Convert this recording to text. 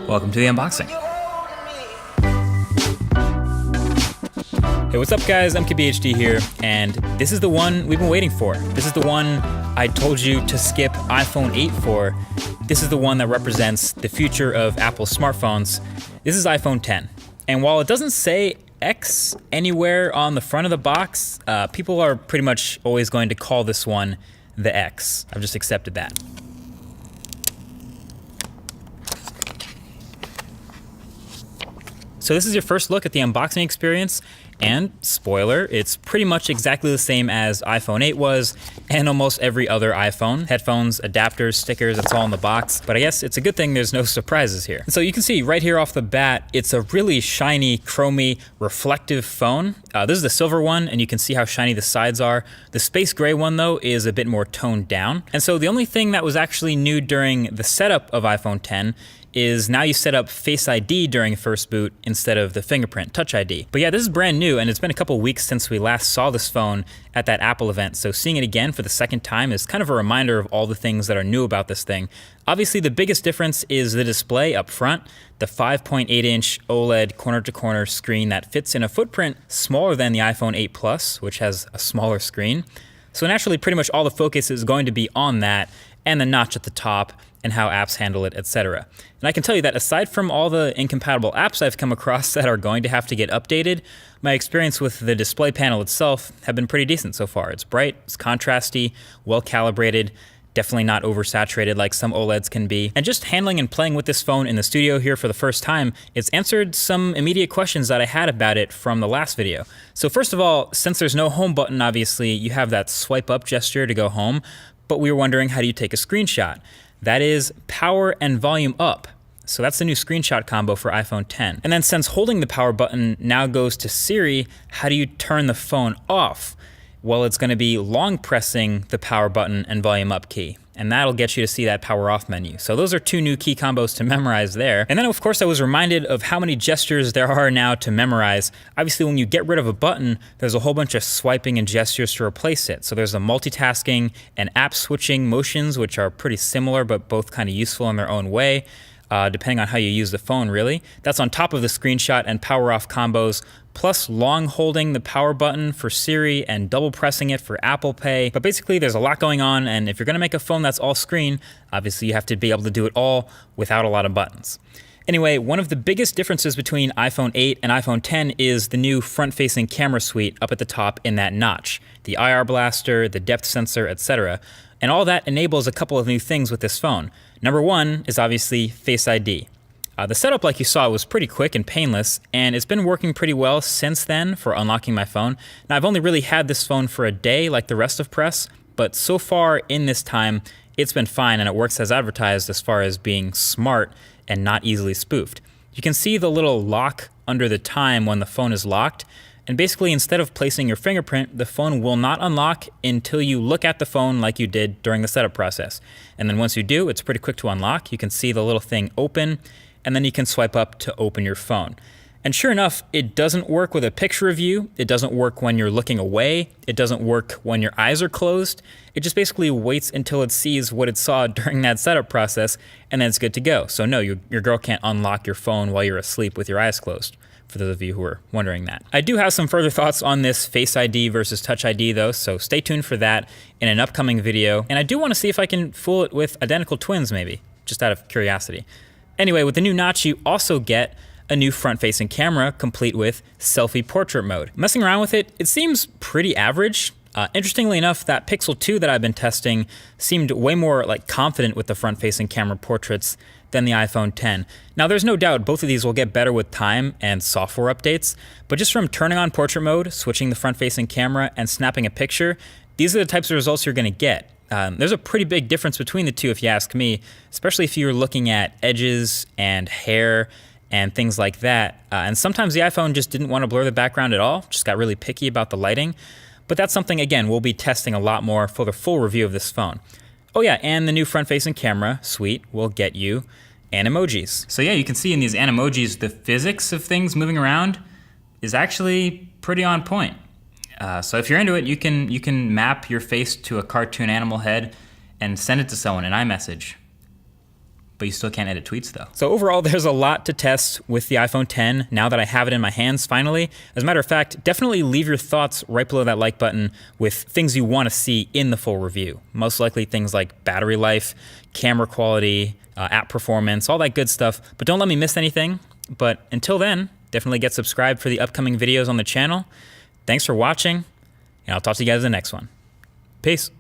Welcome to the unboxing. Hey, what's up guys? MKBHD here, and this is the one we've been waiting for. This is the one I told you to skip iPhone 8 for. This is the one that represents the future of Apple smartphones. This is iPhone 10. And while it doesn't say X anywhere on the front of the box, people are pretty much always going to call this one the X. I've just accepted that. So this is your first look at the unboxing experience, and spoiler, it's pretty much exactly the same as iPhone 8 was, and almost every other iPhone. Headphones, adapters, stickers, it's all in the box, but I guess it's a good thing there's no surprises here. And so you can see right here off the bat, it's a really shiny, chromy, reflective phone. This is the silver one, and you can see how shiny the sides are. The space gray one though is a bit more toned down. And so the only thing that was actually new during the setup of iPhone 10 is now you set up Face ID during first boot instead of the fingerprint Touch ID. But yeah, this is brand new, and it's been a couple weeks since we last saw this phone at that Apple event, so seeing it again for the second time is kind of a reminder of all the things that are new about this thing. Obviously, the biggest difference is the display up front, the 5.8-inch OLED corner-to-corner screen that fits in a footprint smaller than the iPhone 8 Plus, which has a smaller screen. So naturally, pretty much all the focus is going to be on that, and the notch at the top, and how apps handle it, etc. And I can tell you that aside from all the incompatible apps I've come across that are going to have to get updated, my experience with the display panel itself have been pretty decent so far. It's bright, it's contrasty, well calibrated, definitely not oversaturated like some OLEDs can be. And just handling and playing with this phone in the studio here for the first time, it's answered some immediate questions that I had about it from the last video. So first of all, since there's no home button, obviously, you have that swipe up gesture to go home, but we were wondering, how do you take a screenshot? That is power and volume up. So that's the new screenshot combo for iPhone 10. And then since holding the power button now goes to Siri, how do you turn the phone off? Well, it's gonna be long pressing the power button and volume up key, and that'll get you to see that power off menu. So those are two new key combos to memorize there. And then of course I was reminded of how many gestures there are now to memorize. Obviously when you get rid of a button, there's a whole bunch of swiping and gestures to replace it. So there's the multitasking and app switching motions, which are pretty similar but both kind of useful in their own way. Depending on how you use the phone, really. That's on top of the screenshot and power off combos, plus long holding the power button for Siri and double pressing it for Apple Pay. But basically there's a lot going on, and if you're gonna make a phone that's all screen, obviously you have to be able to do it all without a lot of buttons. Anyway, one of the biggest differences between iPhone 8 and iPhone 10 is the new front-facing camera suite up at the top in that notch. The IR blaster, the depth sensor, etc. And all that enables a couple of new things with this phone. Number one is obviously Face ID. The setup, like you saw, was pretty quick and painless, and it's been working pretty well since then for unlocking my phone. Now, I've only really had this phone for a day like the rest of press, but so far in this time, it's been fine, and it works as advertised as far as being smart and not easily spoofed. You can see the little lock under the time when the phone is locked, and basically instead of placing your fingerprint, the phone will not unlock until you look at the phone like you did during the setup process. And then once you do, it's pretty quick to unlock. You can see the little thing open, and then you can swipe up to open your phone. And sure enough, it doesn't work with a picture of you. It doesn't work when you're looking away. It doesn't work when your eyes are closed. It just basically waits until it sees what it saw during that setup process, and then it's good to go. So no, your girl can't unlock your phone while you're asleep with your eyes closed, for those of you who are wondering that. I do have some further thoughts on this Face ID versus Touch ID though, so stay tuned for that in an upcoming video. And I do want to see if I can fool it with identical twins maybe, just out of curiosity. Anyway, with the new notch, you also get a new front-facing camera complete with selfie portrait mode. Messing around with it, it seems pretty average. Interestingly enough, that Pixel 2 that I've been testing seemed way more like confident with the front-facing camera portraits than the iPhone 10. Now there's no doubt both of these will get better with time and software updates, but just from turning on portrait mode, switching the front-facing camera, and snapping a picture, these are the types of results you're gonna get. There's a pretty big difference between the two if you ask me, especially if you're looking at edges and hair and things like that. And sometimes the iPhone just didn't want to blur the background at all, just got really picky about the lighting. But that's something, again, we'll be testing a lot more for the full review of this phone. Oh yeah, and the new front-facing camera suite will get you Animojis. So yeah, you can see in these Animojis, the physics of things moving around is actually pretty on point. So if you're into it, you can map your face to a cartoon animal head and send it to someone in iMessage. But you still can't edit tweets though. So overall, there's a lot to test with the iPhone 10 now that I have it in my hands finally. As a matter of fact, definitely leave your thoughts right below that like button with things you want to see in the full review. Most likely things like battery life, camera quality, app performance, all that good stuff. But don't let me miss anything. But until then, definitely get subscribed for the upcoming videos on the channel. Thanks for watching, and I'll talk to you guys in the next one. Peace.